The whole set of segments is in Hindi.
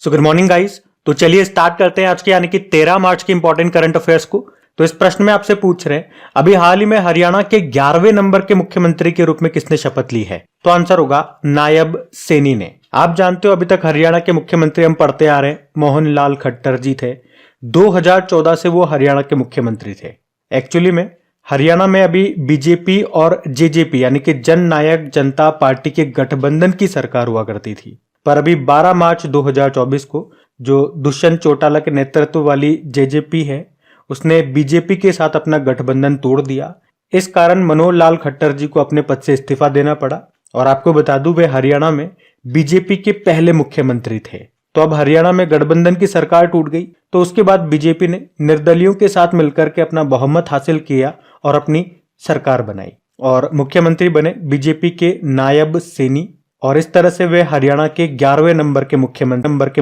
So good morning guys. तो चलिए स्टार्ट करते हैं आज के यानी कि 13 मार्च के इंपॉर्टेंट करंट अफेयर्स को। तो इस प्रश्न में आपसे पूछ रहे हैं अभी हाल ही में हरियाणा के 11वें नंबर के मुख्यमंत्री के रूप में किसने शपथ ली है? तो आंसर होगा नायब सैनी ने। आप जानते हो अभी तक हरियाणा के मुख्यमंत्री हम पढ़ते आ रहे हैं मोहन लाल खट्टर जी थे। 2014 से वो हरियाणा के मुख्यमंत्री थे। एक्चुअली में हरियाणा में अभी बीजेपी और जेजेपी यानी कि जन नायक जनता पार्टी के गठबंधन की सरकार हुआ करती थी, पर अभी 12 मार्च 2024 को जो दुष्यंत चौटाला के नेतृत्व वाली जेजेपी है उसने बीजेपी के साथ अपना गठबंधन तोड़ दिया। इस कारण मनोहर लाल खट्टर जी को अपने पद से इस्तीफा देना पड़ा। और आपको बता दूं वे हरियाणा में बीजेपी के पहले मुख्यमंत्री थे। तो अब हरियाणा में गठबंधन की सरकार टूट गई, तो उसके बाद बीजेपी ने निर्दलियों के साथ मिलकर के अपना बहुमत हासिल किया और अपनी सरकार बनाई और मुख्यमंत्री बने बीजेपी के नायब सैनी। और इस तरह से वे हरियाणा के 11वें नंबर के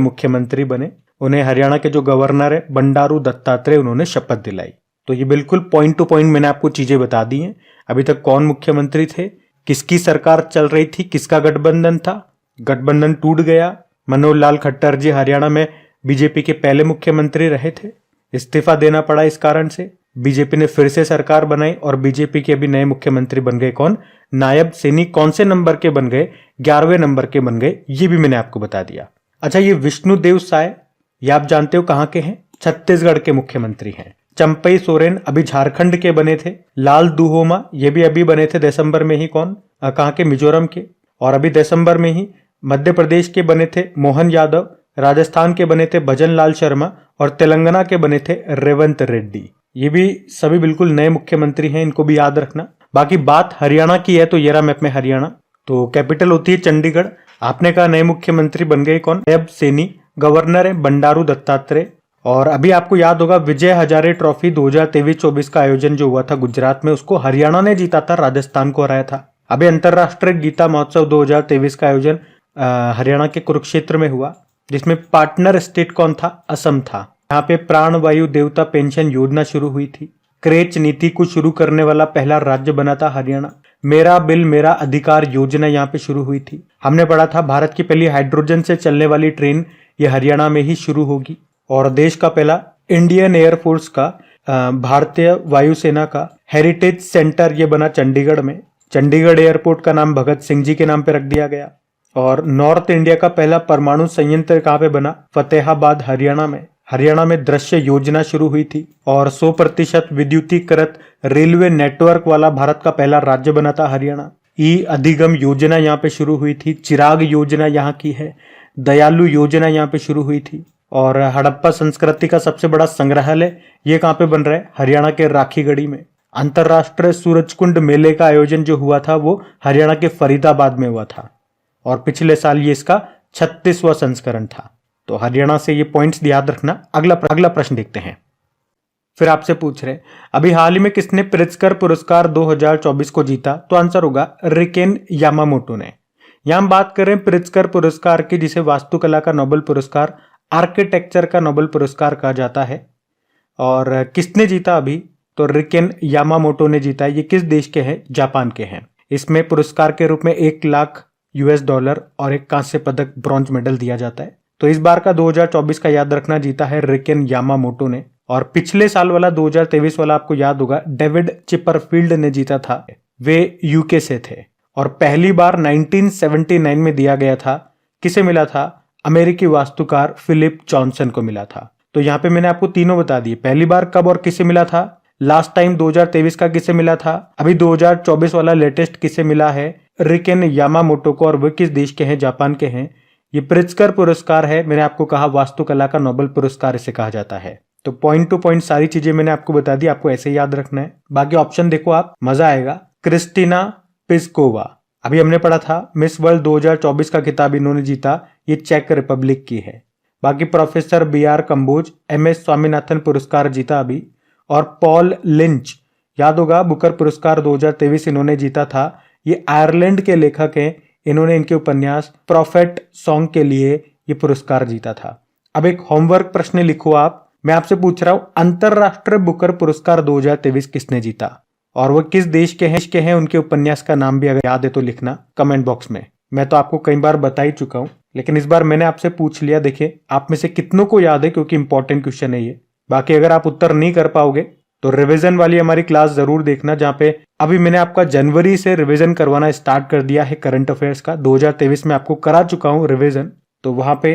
मुख्यमंत्री बने। उन्हें हरियाणा के जो गवर्नर है बंडारू दत्तात्रेय उन्होंने शपथ दिलाई। तो ये बिल्कुल पॉइंट टू पॉइंट मैंने आपको चीजें बता दी हैं। अभी तक कौन मुख्यमंत्री थे, किसकी सरकार चल रही थी, किसका गठबंधन था, गठबंधन टूट गया, मनोहर लाल खट्टर जी हरियाणा में बीजेपी के पहले मुख्यमंत्री रहे थे, इस्तीफा देना पड़ा इस कारण से, बीजेपी ने फिर से सरकार बनाई और बीजेपी के अभी नए मुख्यमंत्री बन गए कौन? नायब सैनी। कौन से नंबर के बन गए? 11वें नंबर के बन गए, ये भी मैंने आपको बता दिया। अच्छा, ये विष्णुदेव साय ये आप जानते हो कहां के हैं? छत्तीसगढ़ के मुख्यमंत्री हैं। चंपई सोरेन अभी झारखंड के बने थे। लाल दुहोमा ये भी अभी बने थे दिसंबर में ही। कौन? कहां के? मिजोरम के। और अभी दिसंबर में ही मध्य प्रदेश के बने थे मोहन यादव, राजस्थान के बने थे भजन लाल शर्मा और तेलंगाना के बने थे रेवंत रेड्डी। ये भी सभी बिल्कुल नए मुख्यमंत्री हैं, इनको भी याद रखना। बाकी बात हरियाणा की है तो ये रहा मैप में हरियाणा। तो कैपिटल होती है चंडीगढ़। आपने कहा नए मुख्यमंत्री बन गए कौन? नायब सैनी। गवर्नर है बंडारू दत्तात्रेय। और अभी आपको याद होगा विजय हजारे ट्रॉफी 2023-24 का आयोजन जो हुआ था गुजरात में, उसको हरियाणा ने जीता था, राजस्थान को हराया था। अभी अंतरराष्ट्रीय गीता महोत्सव 2023 का आयोजन हरियाणा के कुरुक्षेत्र में हुआ, जिसमें पार्टनर स्टेट कौन था? असम था। यहाँ पे प्राण वायु देवता पेंशन योजना शुरू हुई थी। क्रेच नीति को शुरू करने वाला पहला राज्य बना था हरियाणा। मेरा बिल मेरा अधिकार योजना यहाँ पे शुरू हुई थी। हमने पढ़ा था भारत की पहली हाइड्रोजन से चलने वाली ट्रेन ये हरियाणा में ही शुरू होगी। और देश का पहला इंडियन एयरफोर्स का भारतीय वायुसेना का हेरिटेज सेंटर ये बना चंडीगढ़ में। चंडीगढ़ एयरपोर्ट का नाम भगत सिंह जी के नाम पे रख दिया गया। और नॉर्थ इंडिया का पहला परमाणु संयंत्र कहाँ पे बना? फतेहाबाद हरियाणा में। हरियाणा में दृश्य योजना शुरू हुई थी। और 100% विद्युतीकृत रेलवे नेटवर्क वाला भारत का पहला राज्य बना था हरियाणा। ई अधिगम योजना यहाँ पे शुरू हुई थी। चिराग योजना यहाँ की है। दयालु योजना यहाँ पे शुरू हुई थी। और हड़प्पा संस्कृति का सबसे बड़ा संग्रहालय ये कहाँ पे बन रहा है? हरियाणा के राखीगढ़ी में। अंतरराष्ट्रीय सूरजकुंड मेले का आयोजन जो हुआ था वो हरियाणा के फरीदाबाद में हुआ था। और पिछले साल ये इसका 36वां संस्करण था। तो हरियाणा से ये पॉइंट्स याद रखना। अगला प्रश्न देखते हैं। फिर आपसे पूछ रहे अभी हाल ही में किसने प्रित्जकर पुरस्कार 2024 को जीता? तो आंसर होगा रिकेन यामामोटो ने। यहां हम बात कर रहे हैं प्रित्जकर पुरस्कार की, जिसे वास्तुकला का नोबेल पुरस्कार, आर्किटेक्चर का नोबेल पुरस्कार कहा जाता है। और किसने जीता अभी? तो रिकेन यामामोटो ने जीता। ये किस देश के हैं? जापान के हैं। इसमें पुरस्कार के रूप में $1,00,000 और एक कांस्य पदक ब्रॉन्ज मेडल दिया जाता है। तो इस बार का 2024 का याद रखना जीता है रिकेन यामामोटो ने। और पिछले साल वाला 2023 वाला आपको याद होगा डेविड चिपरफील्ड ने जीता था। वे यूके से थे। और पहली बार 1979 में दिया गया था। किसे मिला था? अमेरिकी वास्तुकार फिलिप जॉनसन को मिला था। तो यहाँ पे मैंने आपको तीनों बता दिए। पहली बार कब और किसे मिला था, लास्ट टाइम 2023 का किसे मिला था, अभी 2024 वाला लेटेस्ट किसे मिला है? रिकेन यामामोटो को। और वे किस देश के हैं? जापान के हैं। ये प्रित्जकर पुरस्कार है, मैंने आपको कहा वास्तुकला का नोबेल पुरस्कार इसे कहा जाता है। तो पॉइंट टू पॉइंट सारी चीजें मैंने आपको बता दी, आपको ऐसे याद रखना है। बाकी ऑप्शन देखो आप, मजा आएगा। क्रिस्टीना पिस्कोवा अभी हमने पढ़ा था मिस वर्ल्ड 2024 का खिताब इन्होंने जीता, ये चेक रिपब्लिक की है। बाकी professor BR Kamboj MS Swaminathan पुरस्कार जीता अभी। और पॉल लिंच याद होगा बुकर पुरस्कार 2023 इन्होंने जीता था। ये आयरलैंड के लेखक हैं। इन्होंने इनके उपन्यास प्रॉफेट सॉन्ग के लिए ये पुरस्कार जीता था। अब एक होमवर्क प्रश्न लिखो आप। मैं आपसे पूछ रहा हूं अंतरराष्ट्रीय बुकर पुरस्कार 2023 किसने जीता और वो किस देश के हैं? उनके उपन्यास का नाम भी अगर याद है तो लिखना कमेंट बॉक्स में। मैं तो आपको कई बार बता ही चुका हूं, लेकिन इस बार मैंने आपसे पूछ लिया, देखिए आप में से कितनों को याद है, क्योंकि इंपॉर्टेंट क्वेश्चन है ये। बाकी अगर आप उत्तर नहीं कर पाओगे तो रिवीजन वाली हमारी क्लास जरूर देखना, जहां पे अभी मैंने आपका जनवरी से रिवीजन करवाना स्टार्ट कर दिया है करंट अफेयर्स का। 2023 में आपको करा चुका हूं रिवीजन, तो वहां पे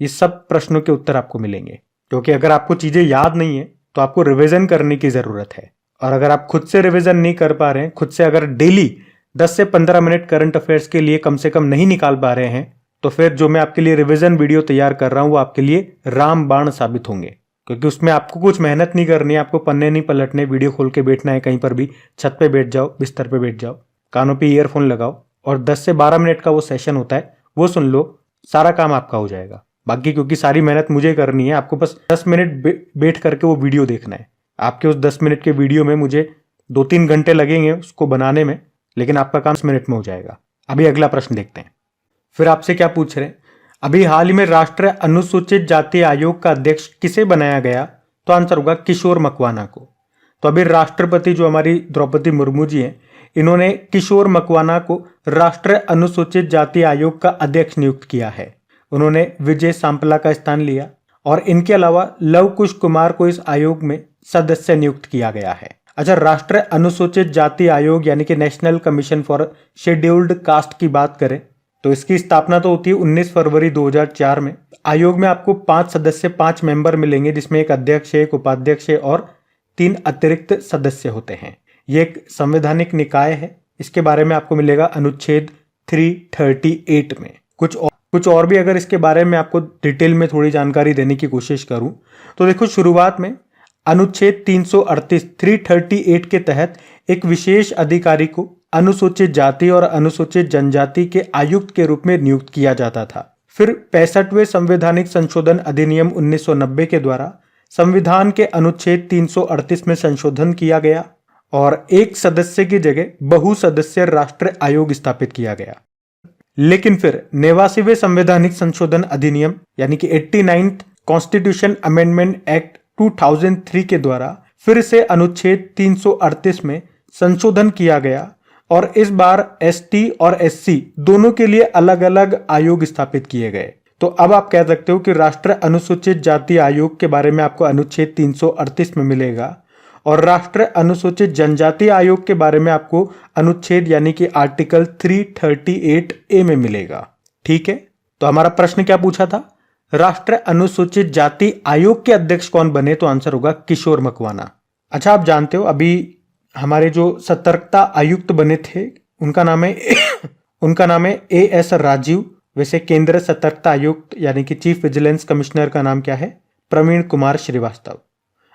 ये सब प्रश्नों के उत्तर आपको मिलेंगे। क्योंकि अगर आपको चीजें याद नहीं है तो आपको रिवीजन करने की जरूरत है। और अगर आप खुद से रिवीजन नहीं कर पा रहे हैं, खुद से अगर डेली 10 से 15 मिनट करंट अफेयर्स के लिए कम से कम नहीं निकाल पा रहे हैं, तो फिर जो मैं आपके लिए रिवीजन वीडियो तैयार कर रहा हूं वो आपके लिए रामबाण साबित होंगे। क्योंकि उसमें आपको कुछ मेहनत नहीं करनी है, आपको पन्ने नहीं पलटने, वीडियो खोल के बैठना है कहीं पर भी, छत पे बैठ जाओ, बिस्तर पे बैठ जाओ, कानों पे ईयरफोन लगाओ और 10 से 12 मिनट का वो सेशन होता है, वो सुन लो, सारा काम आपका हो जाएगा। बाकी क्योंकि सारी मेहनत मुझे करनी है, आपको बस 10 मिनट बैठ करके वो वीडियो देखना है। आपके उस 10 मिनट के वीडियो में मुझे 2-3 घंटे लगेंगे उसको बनाने में, लेकिन आपका काम 10 मिनट में हो जाएगा। अभी अगला प्रश्न देखते हैं। फिर आपसे क्या पूछ रहे हैं, अभी हाल ही में राष्ट्रीय अनुसूचित जाति आयोग का अध्यक्ष किसे बनाया गया? तो आंसर होगा किशोर मकवाना को। तो अभी राष्ट्रपति जो हमारी द्रौपदी मुर्मू जी हैं, इन्होंने किशोर मकवाना को राष्ट्रीय अनुसूचित जाति आयोग का अध्यक्ष नियुक्त किया है। उन्होंने विजय सांपला का स्थान लिया और इनके अलावा लव कुश कुमार को इस आयोग में सदस्य नियुक्त किया गया है। अच्छा, राष्ट्रीय अनुसूचित जाति आयोग यानी कि national commission for scheduled caste की बात करें तो इसकी स्थापना तो होती है 19 फरवरी 2004 में। आयोग में आपको 5 सदस्य, 5 मेंबर मिलेंगे, जिसमें एक अध्यक्ष है, एक उपाध्यक्ष है और 3 अतिरिक्त सदस्य होते हैं। ये एक संवैधानिक निकाय है। इसके बारे में आपको मिलेगा अनुच्छेद 338 में। कुछ और भी अगर इसके बारे में आपको डिटेल में थोड़ी जानकारी देने की कोशिश करूं तो देखो, शुरुआत में अनुच्छेद 338 के तहत एक विशेष अधिकारी को अनुसूचित जाति और अनुसूचित जनजाति के आयुक्त के रूप में नियुक्त किया जाता था। फिर 65वें संवैधानिक संशोधन अधिनियम 1990 के द्वारा संविधान के अनुच्छेद 338 में संशोधन किया गया और एक सदस्य की जगह बहुसदस्य राष्ट्रीय आयोग स्थापित किया गया। लेकिन फिर 89वें संवैधानिक संशोधन अधिनियम यानी कि 89th कॉन्स्टिट्यूशन अमेंडमेंट एक्ट 2003 के द्वारा फिर से अनुच्छेद 338 में संशोधन किया गया और इस बार एसटी और एससी दोनों के लिए अलग अलग आयोग स्थापित किए गए। तो अब आप कह सकते हो कि राष्ट्रीय अनुसूचित जाति आयोग के बारे में आपको अनुच्छेद 338 में मिलेगा और राष्ट्रीय अनुसूचित जनजाति आयोग के बारे में आपको अनुच्छेद यानी कि आर्टिकल 338A में मिलेगा। ठीक है, तो हमारा प्रश्न क्या पूछा था, राष्ट्रीय अनुसूचित जाति आयोग के अध्यक्ष कौन बने? तो आंसर होगा किशोर मकवाना। अच्छा, आप जानते हो अभी हमारे जो सतर्कता आयुक्त बने थे उनका नाम है AS राजीव। वैसे केंद्र सतर्कता आयुक्त यानी कि चीफ विजिलेंस कमिश्नर का नाम क्या है? प्रवीण कुमार श्रीवास्तव।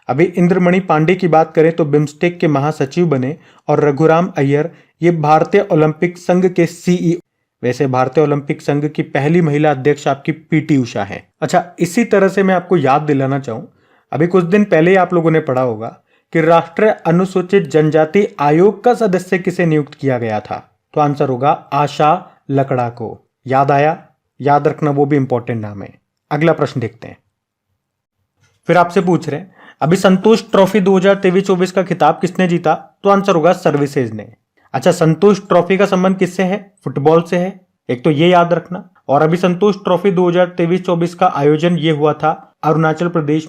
अभी इंद्रमणि पांडे की बात करें तो बिम्स्टेक के महासचिव बने और रघुराम अय्यर ये भारतीय ओलंपिक संघ के CEO। वैसे भारतीय ओलंपिक संघ की पहली महिला अध्यक्ष आपकी PT उषा है। अच्छा, इसी तरह से मैं आपको याद दिलाना चाहूं, अभी कुछ दिन पहले आप लोगों ने पढ़ा होगा कि राष्ट्रीय अनुसूचित जनजाति आयोग का सदस्य किसे नियुक्त किया गया था? तो आंसर होगा आशा लकड़ा को। याद आया? याद रखना, वो भी इंपॉर्टेंट नाम है। अगला प्रश्न देखते हैं। फिर आपसे पूछ रहे हैं अभी संतोष ट्रॉफी 2023-24 का खिताब किसने जीता? तो आंसर होगा सर्विसेज ने। अच्छा, संतोष ट्रॉफी का संबंध किससे है? फुटबॉल से है, एक तो ये याद रखना। और अभी संतोष ट्रॉफी 2023-24 का आयोजन ये हुआ था अरुणाचल प्रदेश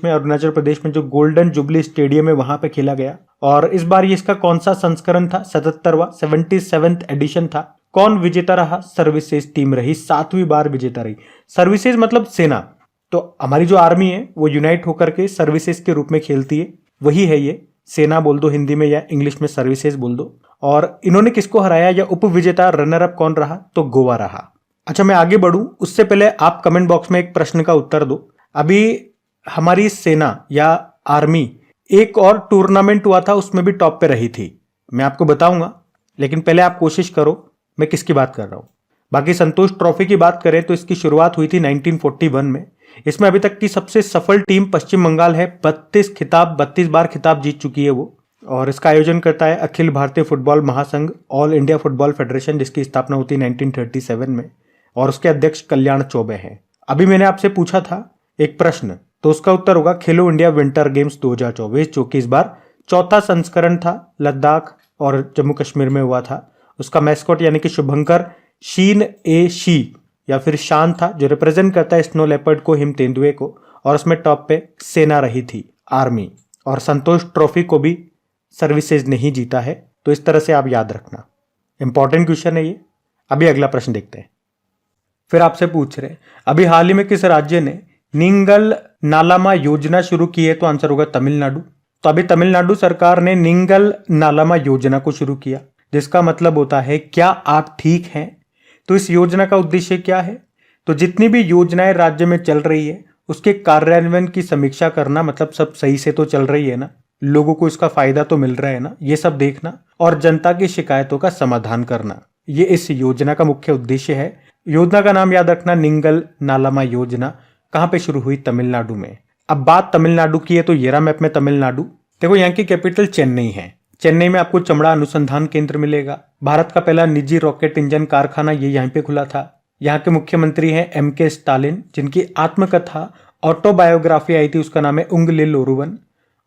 में जो गोल्डन जुबली स्टेडियम है वहां पे खेला गया। और इस बार ये इसका कौन सा संस्करण था? 77वां एडिशन था। कौन विजेता रहा? सर्विसेज टीम रही, 7वीं बार विजेता रही। सर्विसेज मतलब सेना। तो हमारी जो आर्मी है वो यूनाइट होकर के सर्विसेज के रूप में खेलती है, वही है ये। सेना बोल दो हिंदी में या इंग्लिश में सर्विसेज बोल दो। और इन्होंने किसको हराया या उप विजेता रनर अप कौन रहा? तो गोवा रहा। अच्छा, मैं आगे बढ़ूं उससे पहले आप कमेंट बॉक्स में एक प्रश्न का उत्तर दो। अभी हमारी सेना या आर्मी एक और टूर्नामेंट हुआ था, उसमें भी टॉप पे रही थी। मैं आपको बताऊंगा, लेकिन पहले आप कोशिश करो मैं किसकी बात कर रहा हूं। बाकी संतोष ट्रॉफी की बात करें तो इसकी शुरुआत हुई थी 1941 में। इसमें अभी तक की सबसे सफल टीम पश्चिम बंगाल है। 32 बार खिताब जीत चुकी है वो। और इसका आयोजन करता है अखिल भारतीय फुटबॉल महासंघ, ऑल इंडिया फुटबॉल फेडरेशन, जिसकी स्थापना होती है 1937 में और उसके अध्यक्ष कल्याण चौबे हैं। अभी मैंने आपसे पूछा था एक प्रश्न, तो उसका उत्तर होगा खेलो इंडिया विंटर गेम्स 2024, जो कि इस बार 4था संस्करण था। लद्दाख और जम्मू कश्मीर में हुआ था। उसका मैस्कॉट यानी कि शुभंकर शीन ए शी या फिर शान था जो रिप्रेजेंट करता है स्नो लेपर्ड को, हिम तेंदुए को, और उसमें टॉप पे सेना रही थी, आर्मी। और संतोष ट्रॉफी को भी सर्विसेज ने ही जीता है। तो इस तरह से आप याद रखना, इंपॉर्टेंट क्वेश्चन है ये। अभी अगला प्रश्न देखते हैं। फिर आपसे पूछ रहे अभी हाल ही में किस राज्य ने निंगल नालामा योजना शुरू की है? तो आंसर होगा तमिलनाडु। तो अभी तमिलनाडु सरकार ने निंगल नालामा योजना को शुरू किया, जिसका मतलब होता है क्या आप ठीक हैं। तो इस योजना का उद्देश्य क्या है? तो जितनी भी योजनाएं राज्य में चल रही है उसके कार्यान्वयन की समीक्षा करना, मतलब सब सही से तो चल रही है ना, लोगों को इसका फायदा तो मिल रहा है ना, ये सब देखना, और जनता की शिकायतों का समाधान करना, ये इस योजना का मुख्य उद्देश्य है। योजना का नाम याद रखना, निंगल नालामा योजना। कहां पे शुरू हुई? तमिलनाडु में। अब बात तमिलनाडु की है तो ये रहा मैप में तमिलनाडु। देखो यहाँ की कैपिटल चेन्नई है। चेन्नई में आपको चमड़ा अनुसंधान केंद्र मिलेगा। भारत का पहला निजी रॉकेट इंजन कारखाना ये यहीं पे खुला था। यहाँ के मुख्यमंत्री हैं MK स्टालिन, जिनकी आत्मकथा ऑटोबायोग्राफी आई थी, उसका नाम है उंगलिल ओरुवन,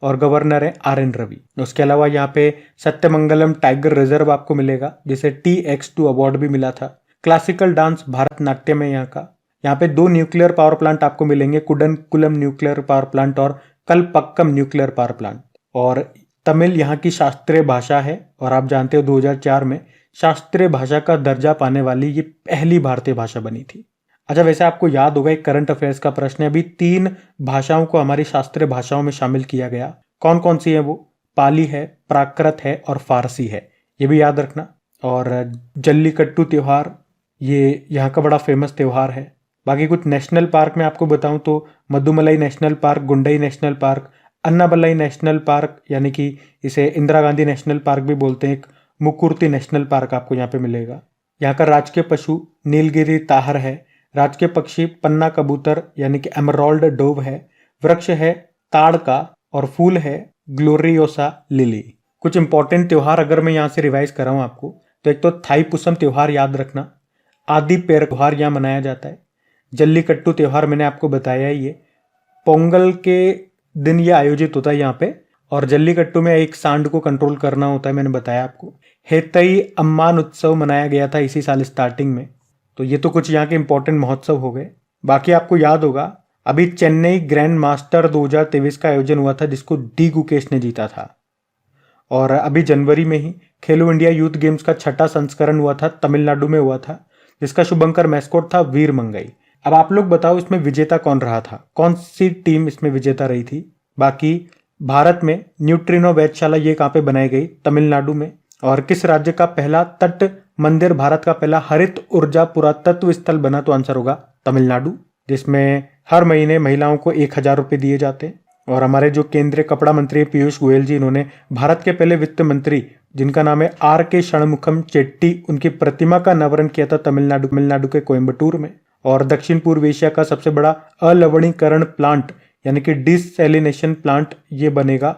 और गवर्नर है RN रवि। उसके अलावा यहाँ पे सत्यमंगलम टाइगर रिजर्व आपको मिलेगा, जिसे TX2 अवार्ड भी मिला था। क्लासिकल डांस भारतनाट्यम है यहाँ का। यहाँ पे 2 न्यूक्लियर पावर प्लांट आपको मिलेंगे, कुडनकुलम न्यूक्लियर पावर प्लांट और कलपक्कम न्यूक्लियर पावर प्लांट। और तमिल यहाँ की शास्त्रीय भाषा है, और आप जानते हो 2004 में शास्त्रीय भाषा का दर्जा पाने वाली ये पहली भारतीय भाषा बनी थी। अच्छा, वैसे आपको याद होगा एक करंट अफेयर्स का प्रश्न है, अभी 3 भाषाओं को हमारी शास्त्रीय भाषाओं में शामिल किया गया। कौन कौन सी है वो? पाली है, प्राकृत है और फारसी है, ये भी याद रखना। और जल्लीकट्टू त्योहार ये यहाँ का बड़ा फेमस त्योहार है। बाकी कुछ नेशनल पार्क में आपको बताऊं तो Mudumalai national park, Guindy national park, Anamalai national park यानी कि इसे इंदिरा गांधी नेशनल पार्क भी बोलते हैं, एक मुकुर्ती नेशनल पार्क आपको यहाँ पे मिलेगा। यहाँ का राजकीय पशु नीलगिरी ताहर है। राजकीय पक्षी पन्ना कबूतर यानी कि एमराल्ड डोव है। वृक्ष है ताड़ का और फूल है ग्लोरियोसा लिली। कुछ इंपॉर्टेंट त्योहार अगर मैं यहाँ से रिवाइज कराऊँ आपको, तो एक तो थाईपुसम त्योहार याद रखना, आदि पेर त्योहार यहाँ मनाया जाता है। जल्लीकट्टू त्योहार मैंने आपको बताया ही है, पोंगल के दिन ये आयोजित होता है यहाँ पे। और जल्लीकट्टू में एक सांड को कंट्रोल करना होता है, मैंने बताया आपको। हेतई अम्मान उत्सव मनाया गया था इसी साल स्टार्टिंग में। तो ये तो कुछ यहाँ के इंपॉर्टेंट महोत्सव हो गए। बाकी आपको याद होगा अभी चेन्नई ग्रैंड मास्टर 2023 का आयोजन हुआ था, जिसको डी गुकेश ने जीता था। और अभी जनवरी में ही खेलो इंडिया यूथ गेम्स का 6ठा संस्करण हुआ था, तमिलनाडु में हुआ था, जिसका शुभंकर मैस्कोट था वीर मंगई। अब आप लोग बताओ इसमें विजेता कौन रहा था, कौन सी टीम इसमें विजेता रही थी? बाकी भारत में न्यूट्रिनो वेधशाला ये कहाँ पे बनाई गई? तमिलनाडु में। और किस राज्य का पहला तट मंदिर भारत का पहला हरित ऊर्जा पुरातत्व स्थल बना? तो आंसर होगा तमिलनाडु, जिसमें हर महीने महिलाओं को 1000 रुपये दिए जाते हैं। और हमारे जो केंद्रीय कपड़ा मंत्री पीयूष गोयल जी, इन्होंने भारत के पहले वित्त मंत्री जिनका नाम है RK षणमुखम चेट्टी, उनकी प्रतिमा का अनावरण किया था तमिलनाडु के कोयम्बटूर में। और दक्षिण पूर्व एशिया का सबसे बड़ा अलवणीकरण प्लांट यानी कि डिसैलिनेशन प्लांट ये बनेगा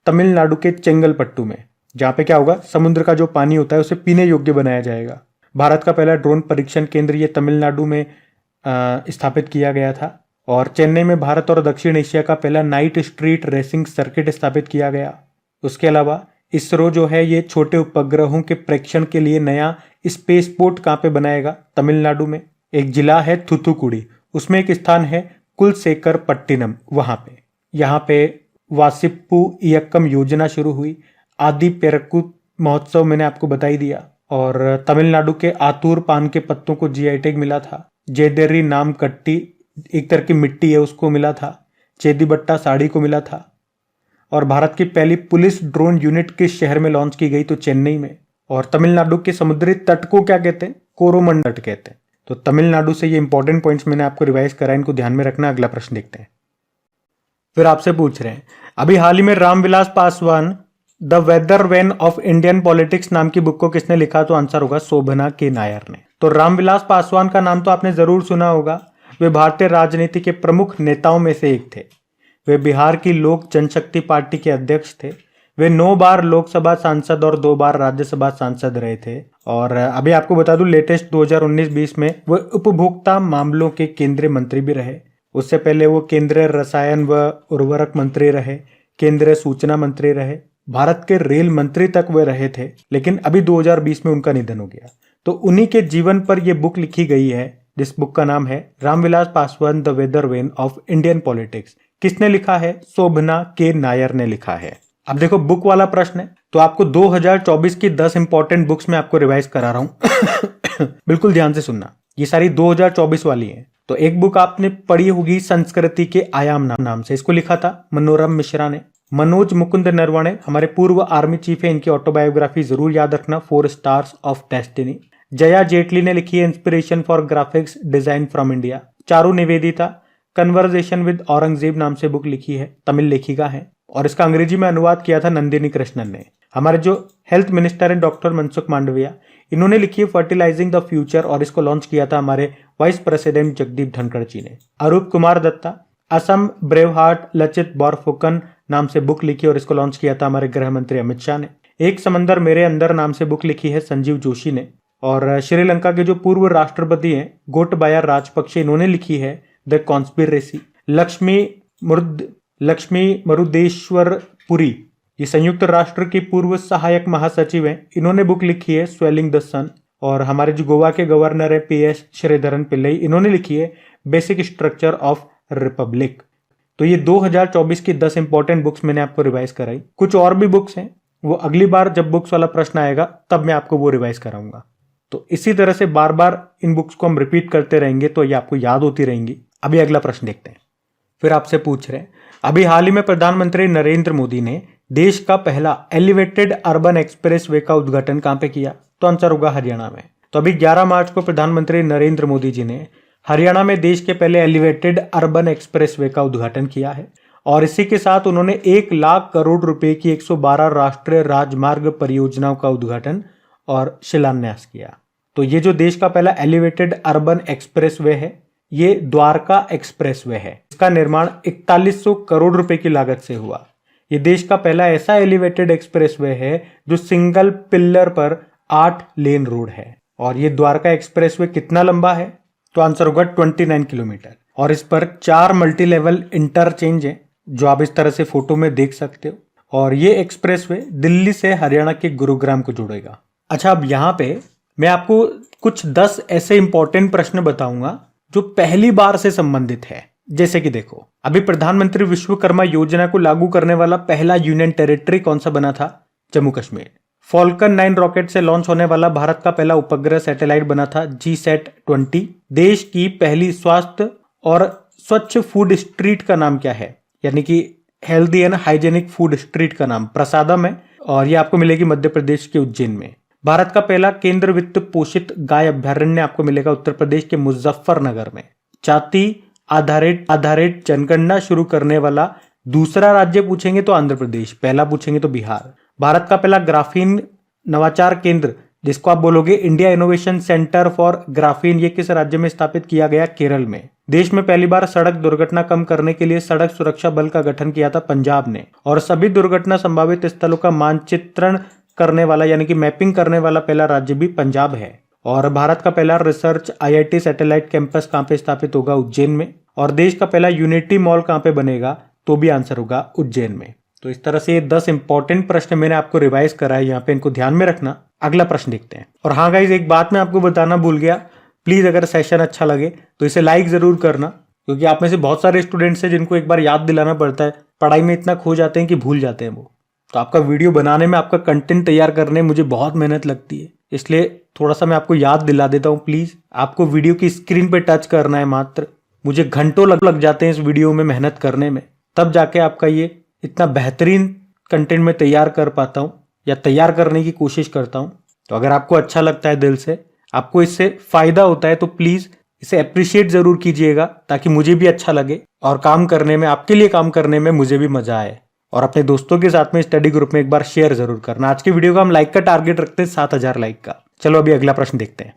तमिलनाडु के चेंगलपट्टू में, जहाँ पे क्या होगा, समुद्र का जो पानी होता है उसे पीने योग्य बनाया जाएगा। भारत का पहला ड्रोन परीक्षण केंद्र ये तमिलनाडु में स्थापित किया गया था। और चेन्नई में भारत और दक्षिण एशिया का पहला नाइट स्ट्रीट रेसिंग सर्किट स्थापित किया गया। उसके अलावा इसरो जो है ये छोटे उपग्रहों के प्रेक्षण के लिए नया स्पेस पोर्ट कहाँ पे बनाएगा? तमिलनाडु में। एक जिला है थुथुकुडी, उसमें एक स्थान है कुलशेखर पट्टिनम, वहां पे। यहाँ पे वासिप्पू इयक्कम योजना शुरू हुई। आदि पेरक्कू महोत्सव मैंने आपको बता ही दिया। और तमिलनाडु के आतूर पान के पत्तों को GI टैग मिला था। जेदेरी नाम कट्टी एक तरह की मिट्टी है उसको मिला था। चेदीबट्टा साड़ी को मिला था। और भारत की पहली पुलिस ड्रोन यूनिट किस शहर में लॉन्च की गई? तो चेन्नई में। और तमिलनाडु के समुद्री तट को क्या कहते हैं? कोरोमंडल तट कहते हैं। तो तमिलनाडु से ये इंपॉर्टेंट पॉइंट्स मैंने आपको रिवाइज करा, इनको ध्यान में रखना। अगला प्रश्न देखते हैं। फिर आपसे पूछ रहे हैं अभी हाल ही में Ramvilas Paswan the weather vane of Indian politics नाम की बुक को किसने लिखा? तो आंसर होगा शोभना के नायर ने। तो रामविलास पासवान का नाम तो आपने जरूर सुना होगा। वे भारतीय राजनीति के प्रमुख नेताओं में से एक थे। वे बिहार की लोक जनशक्ति पार्टी के अध्यक्ष थे। वे 9 बार लोकसभा सांसद और 2 बार राज्यसभा सांसद रहे थे। और अभी आपको बता दूं लेटेस्ट 2019-20 में वो उपभोक्ता मामलों के केंद्रीय मंत्री भी रहे। उससे पहले वो केंद्रीय रसायन व उर्वरक मंत्री रहे, केंद्रीय सूचना मंत्री रहे, भारत के रेल मंत्री तक वे रहे थे। लेकिन अभी 2020 में उनका निधन हो गया। तो उन्हीं के जीवन पर यह बुक लिखी गई है जिस बुक का नाम है Ramvilas Paswan the weather vane of Indian politics. किसने लिखा है? शोभना के नायर ने लिखा है। अब देखो बुक वाला प्रश्न है, तो आपको 2024 की 10 इंपॉर्टेंट बुक्स में आपको रिवाइज करा रहा हूं। बिल्कुल ध्यान से सुनना, ये सारी 2024 वाली है। तो एक बुक आपने पढ़ी होगी संस्कृति के आयाम नाम से, इसको लिखा था मनोरम मिश्रा ने। मनोज मुकुंद नरवणे हमारे पूर्व आर्मी चीफ है, इनकी ऑटोबायोग्राफी जरूर याद रखना, 4 stars of destiny. Jaya Jaitley ने लिखी है inspiration for graphics design from India. Charu Nivedita conversation with Aurangzeb नाम से बुक लिखी है, तमिल लेखिका है, और इसका अंग्रेजी में अनुवाद किया था नंदिनी कृष्णन ने। हमारे जो हेल्थ मिनिस्टर हैं डॉक्टर मनसुख मांडविया, इन्होंने लिखी है फर्टिलाइजिंग द फ्यूचर, और इसको लॉन्च किया था हमारे वाइस प्रेसिडेंट जगदीप धनखड़ जी ने। अरूप कुमार दत्ता असम ब्रेव हार्ट लचित बोरफुकन नाम से बुक लिखी, और इसको लॉन्च किया था हमारे गृह मंत्री अमित शाह ने। एक समंदर मेरे अंदर नाम से बुक लिखी है संजीव जोशी ने। और श्रीलंका के जो पूर्व राष्ट्रपति हैं गोटबाया राजपक्षे, इन्होंने लिखी है द कॉन्स्पिरेसी। लक्ष्मी मरुदेश्वर पुरी, ये संयुक्त राष्ट्र की पूर्व सहायक महासचिव हैं, इन्होंने बुक लिखी है स्वेलिंग द सन। और हमारे जो गोवा के गवर्नर है PS श्रीधरन पिल्लई, इन्होंने लिखी है बेसिक स्ट्रक्चर ऑफ रिपब्लिक। तो ये 2024 की 10 इंपॉर्टेंट बुक्स मैंने आपको रिवाइज कराई। कुछ और भी बुक्स हैं, वो अगली बार जब बुक्स वाला प्रश्न आएगा तब मैं आपको वो रिवाइज कराऊंगा। तो इसी तरह से बार बार इन बुक्स को हम रिपीट करते रहेंगे तो ये आपको याद होती रहेंगी। अभी अगला प्रश्न देखते हैं। फिर आपसे पूछ रहे हैं, अभी हाल ही में प्रधानमंत्री नरेंद्र मोदी ने देश का पहला एलिवेटेड अर्बन एक्सप्रेस वे का उद्घाटन कहां पे किया? तो आंसर होगा हरियाणा में। तो अभी 11 मार्च को प्रधानमंत्री नरेंद्र मोदी जी ने हरियाणा में देश के पहले एलिवेटेड अर्बन एक्सप्रेस वे का उद्घाटन किया है, और इसी के साथ उन्होंने 1 लाख करोड़ रुपए की 112 राष्ट्रीय राजमार्ग परियोजनाओं का उद्घाटन और शिलान्यास किया। तो ये जो देश का पहला एलिवेटेड अर्बन एक्सप्रेस वे है, ये द्वारका एक्सप्रेस वे है। इसका निर्माण 4100 करोड़ रुपए की लागत से हुआ। ये देश का पहला ऐसा एलिवेटेड एक्सप्रेस वे है जो सिंगल पिल्लर पर 8 लेन रोड है। और ये द्वारका एक्सप्रेस वे कितना लंबा है? तो आंसर होगा 29 किलोमीटर, और इस पर 4 मल्टी लेवल इंटरचेंज है जो आप इस तरह से फोटो में देख सकते हो। और ये एक्सप्रेस वे दिल्ली से हरियाणा के गुरुग्राम को जोड़ेगा। अच्छा, अब यहाँ पे मैं आपको कुछ 10 ऐसे इंपॉर्टेंट प्रश्न बताऊंगा जो पहली बार से संबंधित है। जैसे कि देखो, अभी प्रधानमंत्री विश्वकर्मा योजना को लागू करने वाला पहला यूनियन टेरिटरी कौन सा बना था? जम्मू कश्मीर। फॉल्कन 9 रॉकेट से लॉन्च होने वाला भारत का पहला उपग्रह सैटेलाइट बना था GSAT-20। देश की पहली स्वास्थ्य और स्वच्छ फूड स्ट्रीट का नाम क्या है? यानी कि healthy and hygienic food street का नाम प्रसादम है, और ये आपको मिलेगी मध्य प्रदेश के उज्जैन में। भारत का पहला केंद्र वित्त पोषित गाय अभ्यारण्य आपको मिलेगा उत्तर प्रदेश के मुजफ्फरनगर में। जाति आधारित जनगणना शुरू करने वाला दूसरा राज्य पूछेंगे तो आंध्र प्रदेश, पहला पूछेंगे तो बिहार। भारत का पहला ग्राफीन नवाचार केंद्र, जिसको आप बोलोगे India innovation centre for graphene, ये किस राज्य में स्थापित किया गया? केरल में। देश में पहली बार सड़क दुर्घटना कम करने के लिए सड़क सुरक्षा बल का गठन किया था पंजाब ने। और सभी दुर्घटना संभावित स्थलों का मानचित्रण करने वाला यानी कि मैपिंग करने वाला पहला राज्य भी पंजाब है। और भारत का पहला रिसर्च IIT सैटेलाइट कैंपस कहां पे स्थापित होगा? उज्जैन में। और देश का पहला यूनिटी मॉल कहां पे बनेगा? तो भी आंसर होगा उज्जैन में। तो इस तरह से ये 10 इंपॉर्टेंट प्रश्न मैंने आपको रिवाइज कराए, यहाँ पे इनको ध्यान में रखना। अगला प्रश्न देखते हैं। और हाँ गाइज, एक बात मैं आपको बताना भूल गया, प्लीज अगर सेशन अच्छा लगे तो इसे लाइक जरूर करना, क्योंकि आप में से बहुत सारे स्टूडेंट्स हैं जिनको एक बार याद दिलाना पड़ता है, पढ़ाई में इतना खो जाते हैं कि भूल जाते हैं वो। तो आपका वीडियो बनाने में, आपका कंटेंट तैयार करने में मुझे बहुत मेहनत लगती है, इसलिए थोड़ा सा मैं आपको याद दिला देता हूँ। प्लीज आपको वीडियो की स्क्रीन पे टच करना है मात्र। मुझे घंटों लग जाते हैं इस वीडियो में मेहनत करने में, तब जाके आपका ये इतना बेहतरीन कंटेंट में तैयार कर पाता हूँ या तैयार करने की कोशिश करता हूँ। तो अगर आपको अच्छा लगता है, दिल से आपको इससे फायदा होता है, तो प्लीज इसे अप्रिशिएट जरूर कीजिएगा, ताकि मुझे भी अच्छा लगे और काम करने में, आपके लिए काम करने में मुझे भी मजा आए। और अपने दोस्तों के साथ में स्टडी ग्रुप में एक बार शेयर जरूर करना। आज की वीडियो का हम लाइक का टारगेट रखते हैं 7000 लाइक का। चलो अभी अगला प्रश्न देखते हैं।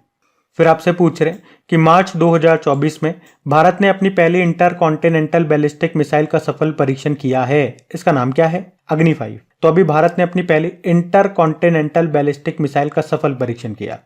फिर आपसे पूछ रहे हैं कि मार्च 2024 में भारत ने अपनी पहली इंटरकॉन्टिनेंटल बैलिस्टिक मिसाइल का सफल परीक्षण किया है, इसका नाम क्या है? अग्नि 5। तो अभी भारत ने अपनी पहली इंटरकॉन्टिनेंटल बैलिस्टिक मिसाइल का सफल परीक्षण किया।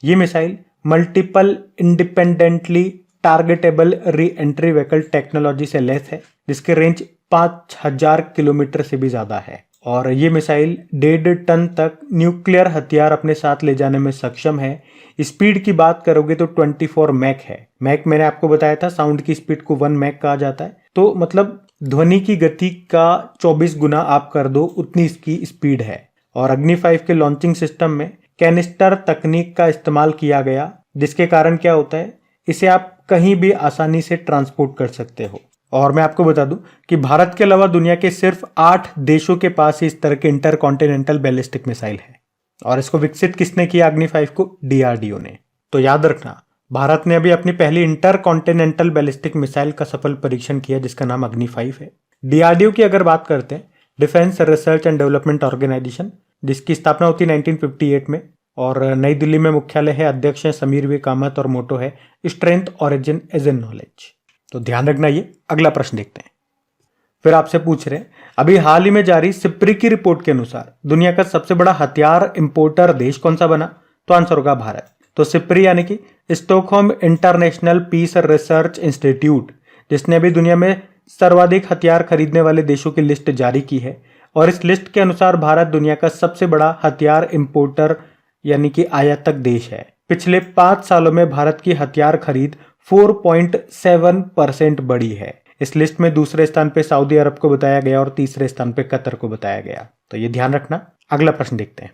ये missile multiple independently targetable re entry vehicle technology से लैस है, जिसकी रेंज 5000 किलोमीटर से भी ज्यादा है। और ये मिसाइल 1.5 टन तक न्यूक्लियर हथियार अपने साथ ले जाने में सक्षम है। स्पीड की बात करोगे तो 24 मैक है। मैक मैंने आपको बताया था, साउंड की स्पीड को 1 मैक कहा जाता है, तो मतलब ध्वनि की गति का 24 गुना आप कर दो, उतनी इसकी स्पीड है। और अग्नि 5 के लॉन्चिंग सिस्टम में कैनिस्टर तकनीक का इस्तेमाल किया गया, जिसके कारण क्या होता है, इसे आप कहीं भी आसानी से ट्रांसपोर्ट कर सकते हो। और मैं आपको बता दूं कि भारत के अलावा दुनिया के सिर्फ 8 देशों के पास इस तरह के इंटरकॉन्टिनेंटल बैलिस्टिक मिसाइल है। और इसको विकसित किसने किया? अग्नि 5 को DRDO ने। तो याद रखना, भारत ने अभी अपनी पहली इंटरकॉन्टिनेंटल बैलिस्टिक मिसाइल का सफल परीक्षण किया, जिसका नाम अग्नि 5 है। DRDO की अगर बात करते हैं, defence research and development organisation, जिसकी स्थापना होती है 1958 में और नई दिल्ली में मुख्यालय है। अध्यक्ष है समीर वी कामत और मोटो है strength origin as an knowledge. तो ध्यान रखना। ये अगला प्रश्न देखते हैं। फिर आपसे पूछ रहे हैं, अभी हाल ही में जारी सिप्री की रिपोर्ट के अनुसार दुनिया का सबसे बड़ा हथियार इंपोर्टर देश कौन सा बना? तो आंसर होगा भारत। तो सिप्री यानी कि Stockholm international peace research institute, जिसने अभी दुनिया में सर्वाधिक हथियार खरीदने वाले देशों की लिस्ट जारी की है। और इस लिस्ट के अनुसार भारत दुनिया का सबसे बड़ा हथियार इंपोर्टर यानी कि आयातक देश है। पिछले 5 सालों में भारत की हथियार खरीद 4.7% बढ़ी है। इस लिस्ट में दूसरे स्थान पे सऊदी अरब को बताया गया और तीसरे स्थान पे कतर को बताया गया। तो ये ध्यान रखना। अगला प्रश्न देखते हैं।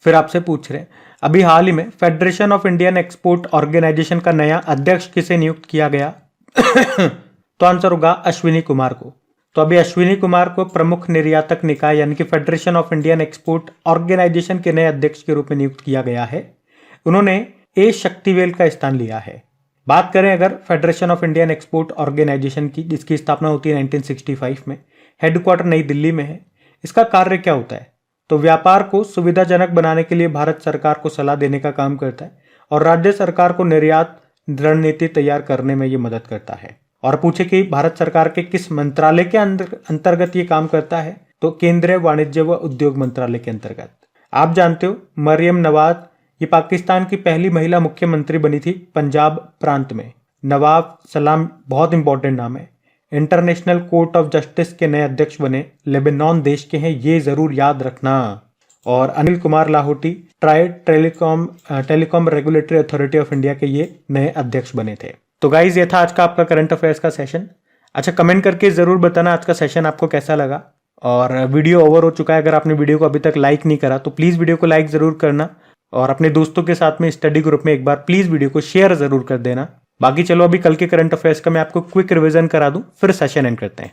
फिर आपसे पूछ रहे हैं, अभी हाल ही में federation of Indian export organisation का नया अध्यक्ष किसे नियुक्त किया गया? तो आंसर होगा अश्विनी कुमार को। तो अभी अश्विनी कुमार को प्रमुख निर्यातक निकाय यानी कि federation of Indian export organisation के नए अध्यक्ष के रूप में नियुक्त किया गया है। उन्होंने ए शक्तिवेल का स्थान लिया है। बात करें अगर federation of Indian export organisation की, जिसकी स्थापना होती है 1965 में, हेडक्वार्टर नई दिल्ली में है। इसका कार्य क्या होता है? तो व्यापार को सुविधाजनक बनाने के लिए भारत सरकार को सलाह देने का काम करता है और राज्य सरकार को निर्यात रणनीति तैयार करने में ये मदद करता है। और पूछे कि भारत सरकार के किस मंत्रालय के अंतर्गत ये काम करता है? तो केंद्रीय वाणिज्य व उद्योग मंत्रालय के अंतर्गत। आप जानते हो मरियम नवाज, ये पाकिस्तान की पहली महिला मुख्यमंत्री बनी थी पंजाब प्रांत में। नवाब सलाम बहुत इंपॉर्टेंट नाम है। इंटरनेशनल कोर्ट ऑफ जस्टिस के नए अध्यक्ष बने, लेबनान देश के हैं, ये जरूर याद रखना। और Anil Kumar Lahoti try telecom regulatory authority of India के ये नए अध्यक्ष बने थे। तो गाइज, ये था आज का आपका करंट अफेयर्स का सेशन। अच्छा, कमेंट करके जरूर बताना आज का सेशन आपको कैसा लगा। और वीडियो ओवर हो चुका है, अगर आपने वीडियो को अभी तक लाइक नहीं करा तो प्लीज वीडियो को लाइक जरूर करना और अपने दोस्तों के साथ में स्टडी ग्रुप में एक बार प्लीज वीडियो को शेयर जरूर कर देना। बाकी चलो अभी कल के करंट अफेयर्स का मैं आपको क्विक रिवीजन करा दूं, फिर सेशन एंड करते हैं।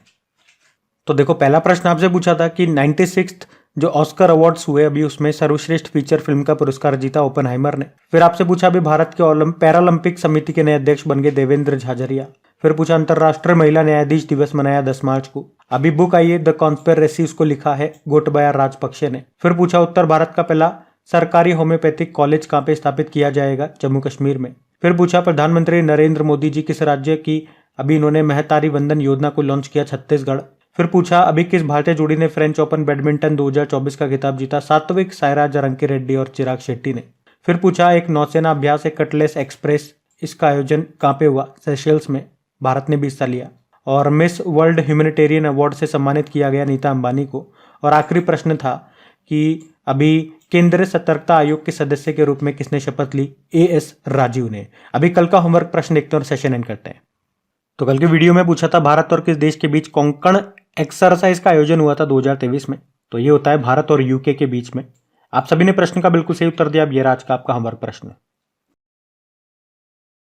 तो देखो, पहला प्रश्न आपसे पूछा था कि 96th जो ऑस्कर अवार्ड्स हुए अभी, उसमें सर्वश्रेष्ठ फीचर फिल्म का पुरस्कार जीता ओपेनहाइमर ने। फिर आपसे पूछा अभी भारत के पैरालंपिक समिति के नए अध्यक्ष बन गए देवेंद्र झाझरिया। फिर पूछा अंतरराष्ट्रीय महिला न्यायाधीश दिवस मनाया 10 मार्च को। अभी बुक आई है द कॉन्स्पिरेसी, उसको लिखा है गोटबाया राजपक्षे ने। फिर पूछा उत्तर भारत का पहला सरकारी होम्योपैथिक कॉलेज कहाँ पे स्थापित किया जाएगा? जम्मू कश्मीर में। फिर पूछा प्रधानमंत्री नरेंद्र मोदी जी किस राज्य की अभी इन्होंने महतारी वंदन योजना को लॉन्च किया? छत्तीसगढ़। फिर पूछा अभी किस भारतीय जोड़ी ने फ्रेंच ओपन बैडमिंटन 2024 का खिताब जीता? सात्विक साईराज रंकीरेड्डी और चिराग शेट्टी ने। फिर पूछा एक नौसेना अभ्यास है कटलेस एक्सप्रेस, इसका आयोजन कहाँ पे हुआ? सेशेल्स में, भारत ने भी हिस्सा लिया। और मिस वर्ल्ड ह्यूमैनिटेरियन अवार्ड से सम्मानित किया गया नीता अंबानी को। और आखिरी प्रश्न था कि अभी केंद्रीय सतर्कता आयोग के सदस्य के रूप में किसने शपथ ली? AS राजीव ने। अभी कल का होमवर्क प्रश्न देखते हैं और सेशन एंड करते हैं। तो कल के वीडियो में पूछा था भारत और किस देश के बीच कोंकण एक्सरसाइज का आयोजन हुआ था 2023 में? तो ये होता है भारत और UK के बीच में। आप सभी ने प्रश्न का बिल्कुल सही उत्तर दिया। अब ये आज का आपका होमवर्क प्रश्न।